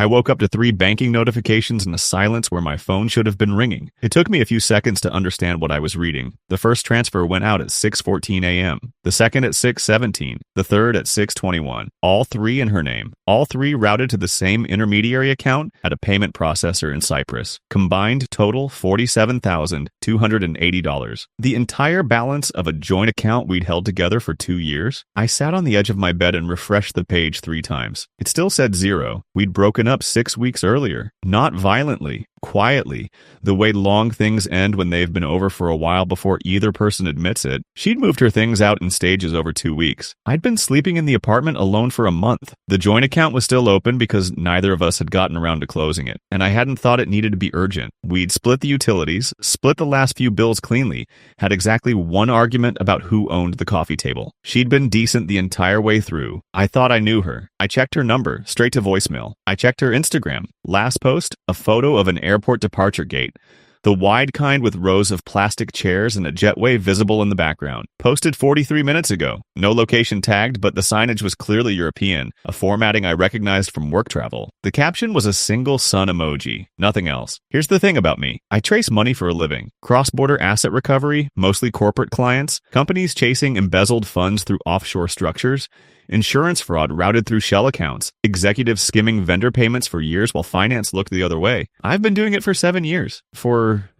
I woke up to 3 banking notifications and a silence where my phone should have been ringing. It took me a few seconds to understand what I was reading. The first transfer went out at 6:14 a.m., the second at 6:17, the third at 6:21, all 3 in her name. All 3 routed to the same intermediary account at a payment processor in Cyprus. Combined total $47,280. The entire balance of a joint account we'd held together for 2 years. I sat on the edge of my bed and refreshed the page 3 times. It still said 0. We'd broken up 6 weeks earlier. Not violently, quietly, the way long things end when they've been over for a while before either person admits it. She'd moved her things out in stages over 2 weeks. I'd been sleeping in the apartment alone for a month. The joint account was still open because neither of us had gotten around to closing it, and I hadn't thought it needed to be urgent. We'd split the utilities, split the last few bills cleanly, had exactly one argument about who owned the coffee table. She'd been decent the entire way through. I thought I knew her. I checked her number, straight to voicemail. I checked her Instagram. Last post, a photo of an airport departure gate. The wide kind with rows of plastic chairs and a jetway visible in the background. Posted 43 minutes ago. No location tagged, but the signage was clearly European, a formatting I recognized from work travel. The caption was a single sun emoji, nothing else. Here's the thing about me. I trace money for a living. Cross-border asset recovery, mostly corporate clients, companies chasing embezzled funds through offshore structures, insurance fraud routed through shell accounts, executives skimming vendor payments for years while finance looked the other way. I've been doing it for 7 years.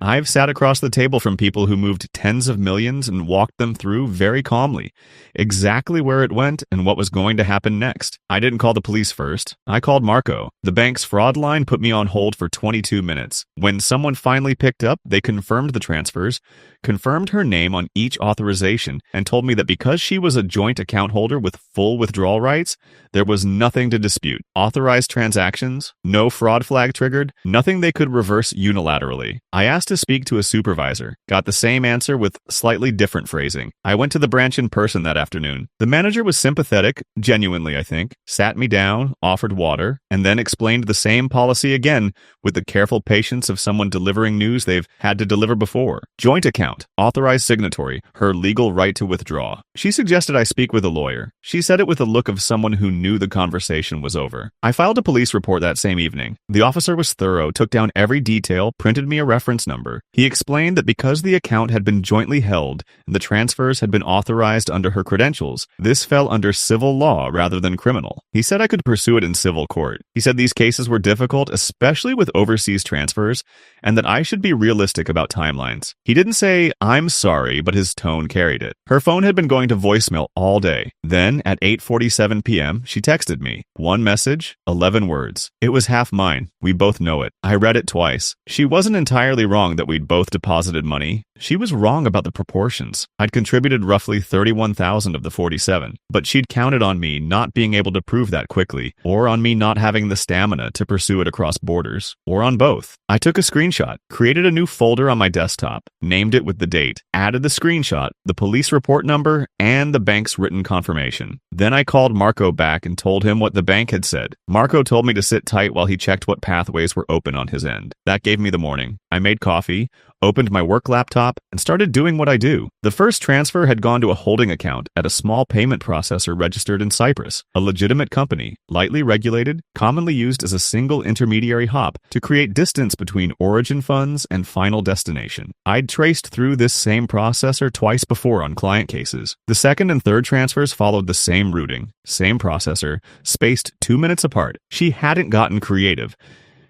I've sat across the table from people who moved tens of millions and walked them through very calmly, exactly where it went and what was going to happen next. I didn't call the police first. I called Marco. The bank's fraud line put me on hold for 22 minutes. When someone finally picked up, they confirmed the transfers, confirmed her name on each authorization, and told me that because she was a joint account holder with full withdrawal rights, there was nothing to dispute. Authorized transactions, no fraud flag triggered, nothing they could reverse unilaterally. I asked to speak to a supervisor, got the same answer with slightly different phrasing. I went to the branch in person that afternoon. The manager was sympathetic, genuinely I think, sat me down, offered water, and then explained the same policy again with the careful patience of someone delivering news they've had to deliver before. Joint account, authorized signatory, her legal right to withdraw. She suggested I speak with a lawyer. She said it with the look of someone who knew the conversation was over. I filed a police report that same evening. The officer was thorough, took down every detail, printed me a reference number. He explained that because the account had been jointly held and the transfers had been authorized under her credentials, this fell under civil law rather than criminal. He said I could pursue it in civil court. He said these cases were difficult, especially with overseas transfers, and that I should be realistic about timelines. He didn't say, "I'm sorry," but his tone carried it. Her phone had been going to voicemail all day. Then, at 8:47 p.m., she texted me. One message, 11 words. It was half mine. We both know it. I read it twice. She wasn't entirely wrong that we'd both deposited money. She was wrong about the proportions. I'd contributed roughly 31,000 of the 47, but she'd counted on me not being able to prove that quickly, or on me not having the stamina to pursue it across borders, or on both. I took a screenshot, created a new folder on my desktop, named it with the date, added the screenshot, the police report number, and the bank's written confirmation. Then I called Marco back and told him what the bank had said. Marco told me to sit tight while he checked what pathways were open on his end. That gave me the morning. I made coffee, opened my work laptop, and started doing what I do. The first transfer had gone to a holding account at a small payment processor registered in Cyprus, a legitimate company, lightly regulated, commonly used as a single intermediary hop to create distance between origin funds and final destination. I'd traced through this same processor twice before on client cases. The second and third transfers followed the same routing, same processor, spaced 2 minutes apart. She hadn't gotten creative.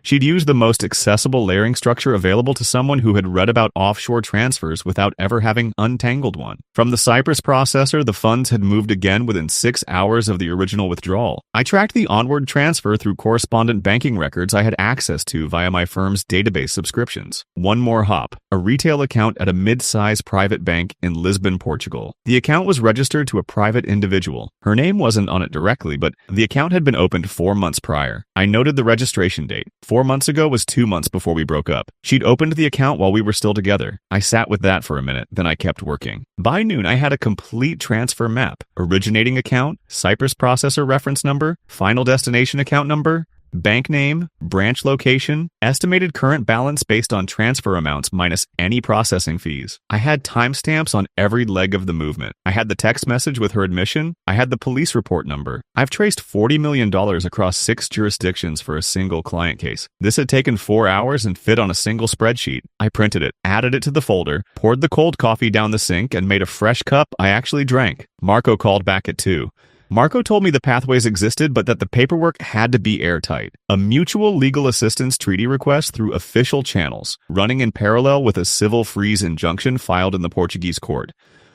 She'd used the most accessible layering structure available to someone who had read about offshore transfers without ever having untangled one. From the Cyprus processor, the funds had moved again within 6 hours of the original withdrawal. I tracked the onward transfer through correspondent banking records I had access to via my firm's database subscriptions. One more hop, a retail account at a mid-size private bank in Lisbon, Portugal. The account was registered to a private individual. Her name wasn't on it directly, but the account had been opened 4 months prior. I noted the registration date. 4 months ago was 2 months before we broke up. She'd opened the account while we were still together. I sat with that for a minute, then I kept working. By noon, I had a complete transfer map. Originating account, Cyprus processor reference number, final destination account number, bank name, branch location, estimated current balance based on transfer amounts minus any processing fees. I had timestamps on every leg of the movement. I had the text message with her admission. I had the police report number. I've traced $40 million across 6 jurisdictions for a single client case. This had taken 4 hours and fit on a single spreadsheet. I printed it, added it to the folder, poured the cold coffee down the sink, and made a fresh cup I actually drank. Marco called back at 2. Marco told me the pathways existed, but that the paperwork had to be airtight. A mutual legal assistance treaty request through official channels, running in parallel with a civil freeze injunction filed in the Portuguese court.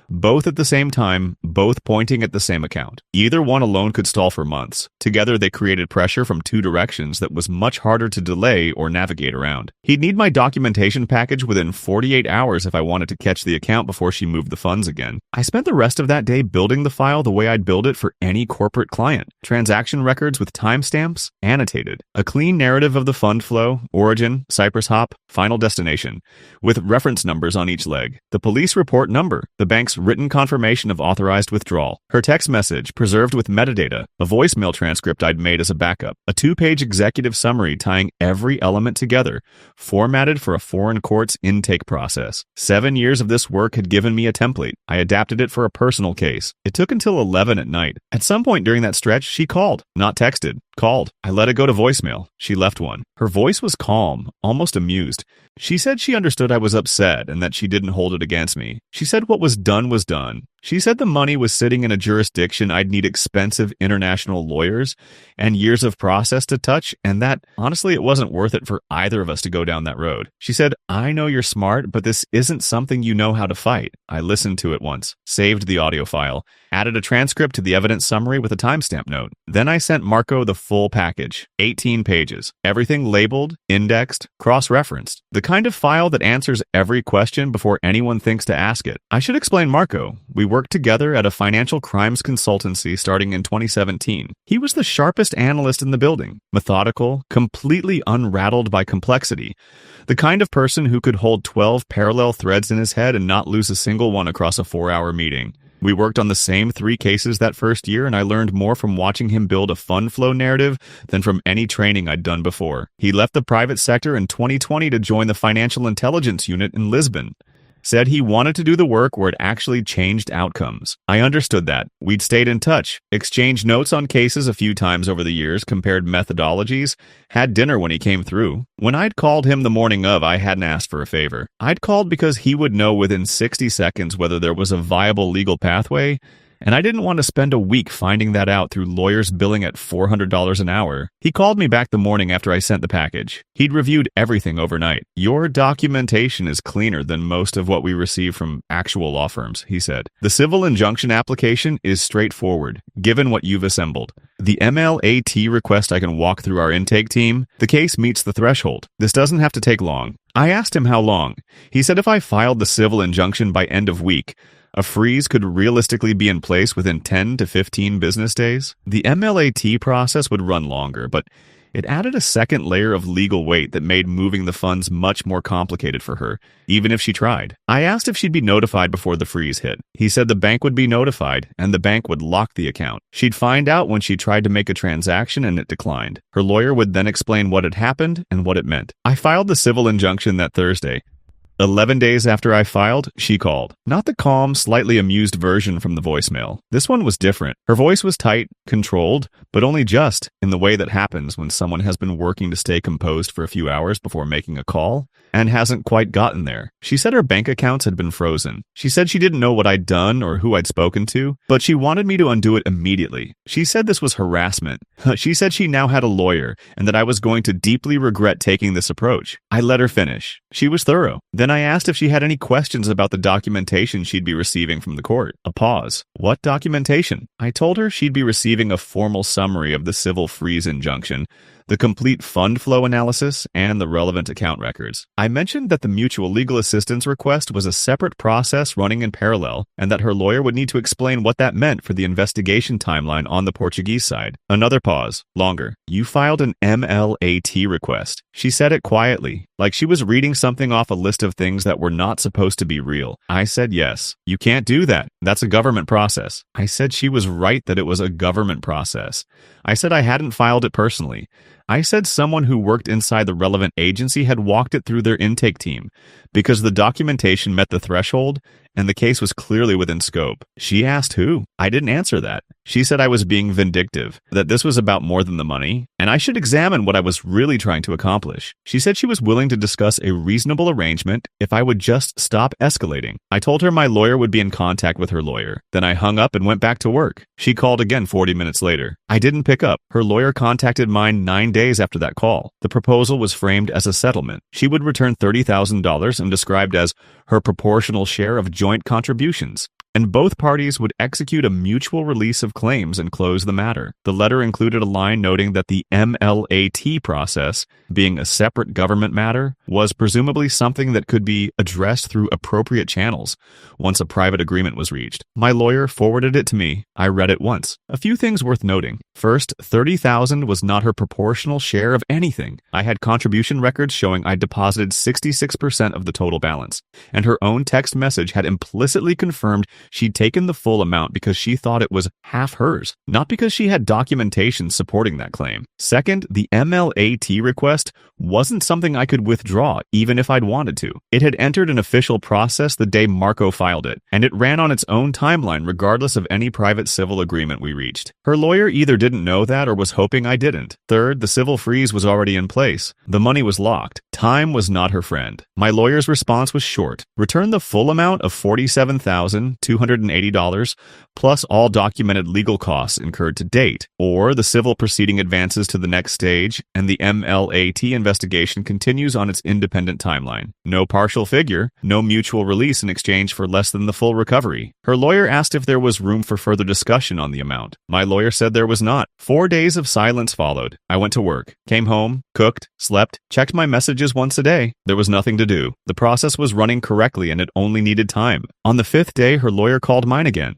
Both at the same time, both pointing at the same account. Either one alone could stall for months. Together, they created pressure from 2 directions that was much harder to delay or navigate around. He'd need my documentation package within 48 hours if I wanted to catch the account before she moved the funds again. I spent the rest of that day building the file the way I'd build it for any corporate client. Transaction records with timestamps, annotated. A clean narrative of the fund flow, origin, Cyprus hop, final destination, with reference numbers on each leg. The police report number, the bank's written confirmation of authorized withdrawal, her text message preserved with metadata, a voicemail transcript I'd made as a backup, a 2-page executive summary tying every element together, formatted for a foreign court's intake process. 7 years of this work had given me a template. I adapted it for a personal case. It took until 11 at night. At some point during that stretch, she called, not texted. Called. I let it go to voicemail. She left one. Her voice was calm, almost amused. She said she understood I was upset and that she didn't hold it against me. She said what was done was done. She said the money was sitting in a jurisdiction I'd need expensive international lawyers and years of process to touch, and that, honestly, it wasn't worth it for either of us to go down that road. She said, I know you're smart, but this isn't something you know how to fight. I listened to it once, saved the audio file, added a transcript to the evidence summary with a timestamp note. Then I sent Marco the full package, 18 pages, everything labeled, indexed, cross-referenced, the kind of file that answers every question before anyone thinks to ask it. I should explain Marco. We worked together at a financial crimes consultancy starting in 2017. He was the sharpest analyst in the building, methodical, completely unrattled by complexity, the kind of person who could hold 12 parallel threads in his head and not lose a single one across a 4-hour meeting. We worked on the same 3 cases that first year, and I learned more from watching him build a fund flow narrative than from any training I'd done before. He left the private sector in 2020 to join the financial intelligence unit in Lisbon. Said he wanted to do the work where it actually changed outcomes. I understood that. We'd stayed in touch, exchanged notes on cases a few times over the years, compared methodologies, had dinner when he came through. When I'd called him the morning of, I hadn't asked for a favor. I'd called because he would know within 60 seconds whether there was a viable legal pathway, and I didn't want to spend a week finding that out through lawyers billing at $400 an hour. He called me back the morning after I sent the package. He'd reviewed everything overnight. Your documentation is cleaner than most of what we receive from actual law firms, he said. The civil injunction application is straightforward, given what you've assembled. The MLAT request I can walk through our intake team. The case meets the threshold. This doesn't have to take long. I asked him how long. He said if I filed the civil injunction by end of week, a freeze could realistically be in place within 10 to 15 business days. The MLAT process would run longer, but it added a second layer of legal weight that made moving the funds much more complicated for her, even if she tried. I asked if she'd be notified before the freeze hit. He said the bank would be notified, and the bank would lock the account. She'd find out when she tried to make a transaction and it declined. Her lawyer would then explain what had happened and what it meant. I filed the civil injunction that Thursday. 11 days after I filed, she called. Not the calm, slightly amused version from the voicemail. This one was different. Her voice was tight, controlled, but only just in the way that happens when someone has been working to stay composed for a few hours before making a call and hasn't quite gotten there. She said her bank accounts had been frozen. She said she didn't know what I'd done or who I'd spoken to, but she wanted me to undo it immediately. She said this was harassment. She said she now had a lawyer and that I was going to deeply regret taking this approach. I let her finish. She was thorough. Then I asked if she had any questions about the documentation she'd be receiving from the court. A pause. What documentation? I told her she'd be receiving a formal summary of the civil freeze injunction, the complete fund flow analysis, and the relevant account records. I mentioned that the mutual legal assistance request was a separate process running in parallel, and that her lawyer would need to explain what that meant for the investigation timeline on the Portuguese side. Another pause. Longer. You filed an MLAT request. She said it quietly, like she was reading something off a list of things that were not supposed to be real. I said yes. You can't do that. That's a government process. I said she was right that it was a government process. I said I hadn't filed it personally. I said someone who worked inside the relevant agency had walked it through their intake team because the documentation met the threshold and the case was clearly within scope. She asked who. I didn't answer that. She said I was being vindictive, that this was about more than the money, and I should examine what I was really trying to accomplish. She said she was willing to discuss a reasonable arrangement if I would just stop escalating. I told her my lawyer would be in contact with her lawyer. Then I hung up and went back to work. She called again 40 minutes later. I didn't pick up. Her lawyer contacted mine 9 days after that call. The proposal was framed as a settlement. She would return $30,000 and described as her proportional share of joint contributions, and both parties would execute a mutual release of claims and close the matter. The letter included a line noting that the MLAT process, being a separate government matter, was presumably something that could be addressed through appropriate channels once a private agreement was reached. My lawyer forwarded it to me. I read it once. A few things worth noting. First, $30,000 was not her proportional share of anything. I had contribution records showing I deposited 66% of the total balance, and her own text message had implicitly confirmed she'd taken the full amount because she thought it was half hers, not because she had documentation supporting that claim. Second, the MLAT request wasn't something I could withdraw even if I'd wanted to. It had entered an official process the day Marco filed it, and it ran on its own timeline regardless of any private civil agreement we reached. Her lawyer either didn't know that or was hoping I didn't. Third, the civil freeze was already in place. The money was locked. Time was not her friend. My lawyer's response was short. Return the full amount of $47,280 plus all documented legal costs incurred to date, or the civil proceeding advances to the next stage and the MLAT investigation continues on its independent timeline. No partial figure, no mutual release in exchange for less than the full recovery. Her lawyer asked if there was room for further discussion on the amount. My lawyer said there was not. 4 days of silence followed. I went to work, came home, cooked, slept, checked my messages once a day. There was nothing to do. The process was running correctly and it only needed time. On the 5th day, her lawyer called mine again.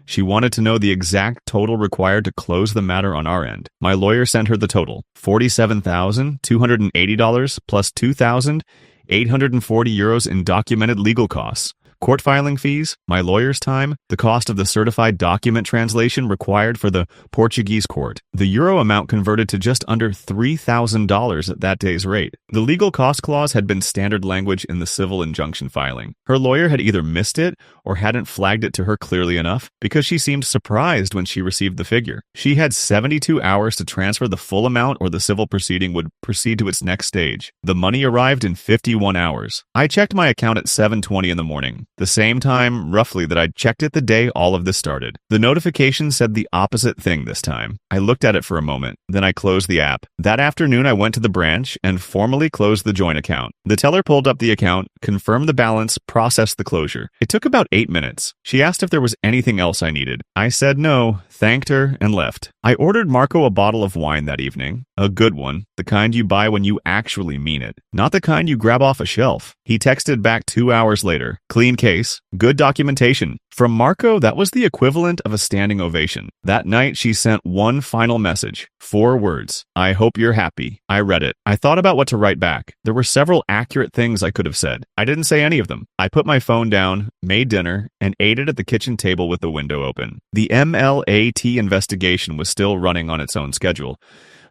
She wanted to know the exact total required to close the matter on our end. My lawyer sent her the total, $47,280 plus €2,840 in documented legal costs. Court filing fees, my lawyer's time, the cost of the certified document translation required for the Portuguese court. The euro amount converted to just under $3,000 at that day's rate. The legal cost clause had been standard language in the civil injunction filing. Her lawyer had either missed it or hadn't flagged it to her clearly enough because she seemed surprised when she received the figure. She had 72 hours to transfer the full amount or the civil proceeding would proceed to its next stage. The money arrived in 51 hours. I checked my account at 7:20 in the morning. The same time, roughly, that I'd checked it the day all of this started. The notification said the opposite thing this time. I looked at it for a moment, then I closed the app. That afternoon, I went to the branch and formally closed the joint account. The teller pulled up the account, confirmed the balance, processed the closure. It took about 8 minutes. She asked if there was anything else I needed. I said no, thanked her, and left. I ordered Marco a bottle of wine that evening. A good one, the kind you buy when you actually mean it, not the kind you grab off a shelf. He texted back 2 hours later. Clean case, good documentation. From Marco, that was the equivalent of a standing ovation. That night, she sent one final message. 4 words. I hope you're happy. I read it. I thought about what to write back. There were several accurate things I could have said. I didn't say any of them. I put my phone down, made dinner, and ate it at the kitchen table with the window open. The MLAT investigation was still running on its own schedule.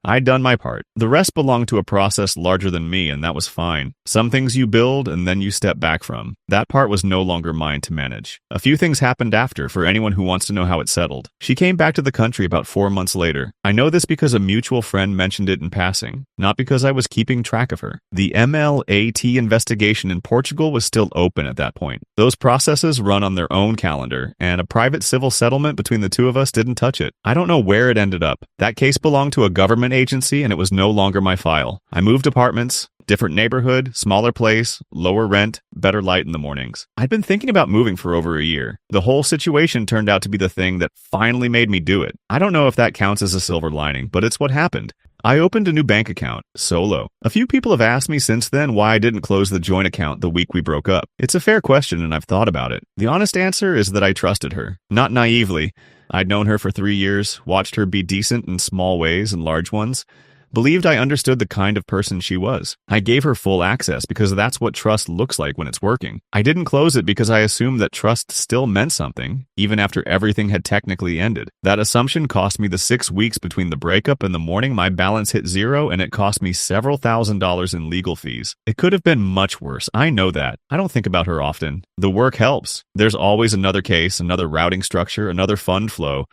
I'd done my part. The rest belonged to a process larger than me, and that was fine. Some things you build and then you step back from. That part was no longer mine to manage. A few things happened after for anyone who wants to know how it settled. She came back to the country about 4 months later. I know this because a mutual friend mentioned it in passing, not because I was keeping track of her. The MLAT investigation in Portugal was still open at that point. Those processes run on their own calendar, and a private civil settlement between the two of us didn't touch it. I don't know where it ended up. That case belonged to a government agency and it was no longer my file. I moved apartments, different neighborhood, smaller place, lower rent, better light in the mornings. I'd been thinking about moving for over a year. The whole situation turned out to be the thing that finally made me do it. I don't know if that counts as a silver lining, but it's what happened. I opened a new bank account, solo. A few people have asked me since then why I didn't close the joint account the week we broke up. It's a fair question and I've thought about it. The honest answer is that I trusted her. Not naively. I'd known her for 3 years, watched her be decent in small ways and large ones. Believed I understood the kind of person she was. I gave her full access because that's what trust looks like when it's working. I didn't close it because I assumed that trust still meant something, even after everything had technically ended. That assumption cost me the 6 weeks between the breakup and the morning my balance hit zero, and it cost me several $1,000s in legal fees. It could have been much worse, I know that. I don't think about her often. The work helps. There's always another case, another routing structure, another fund flow.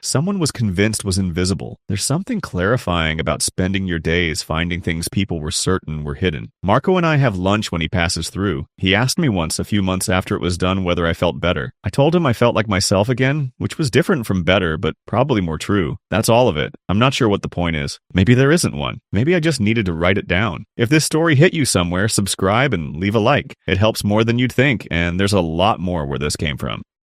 Someone was convinced was invisible. There's something clarifying about spending your days finding things people were certain were hidden. Marco and I have lunch when he passes through. He asked me once, a few months after it was done, whether I felt better. I told him I felt like myself again, which was different from better, but probably more true. That's all of it. I'm not sure what the point is. Maybe there isn't one. Maybe I just needed to write it down. If this story hit you somewhere, subscribe and leave a like. It helps more than you'd think, and there's a lot more where this came from.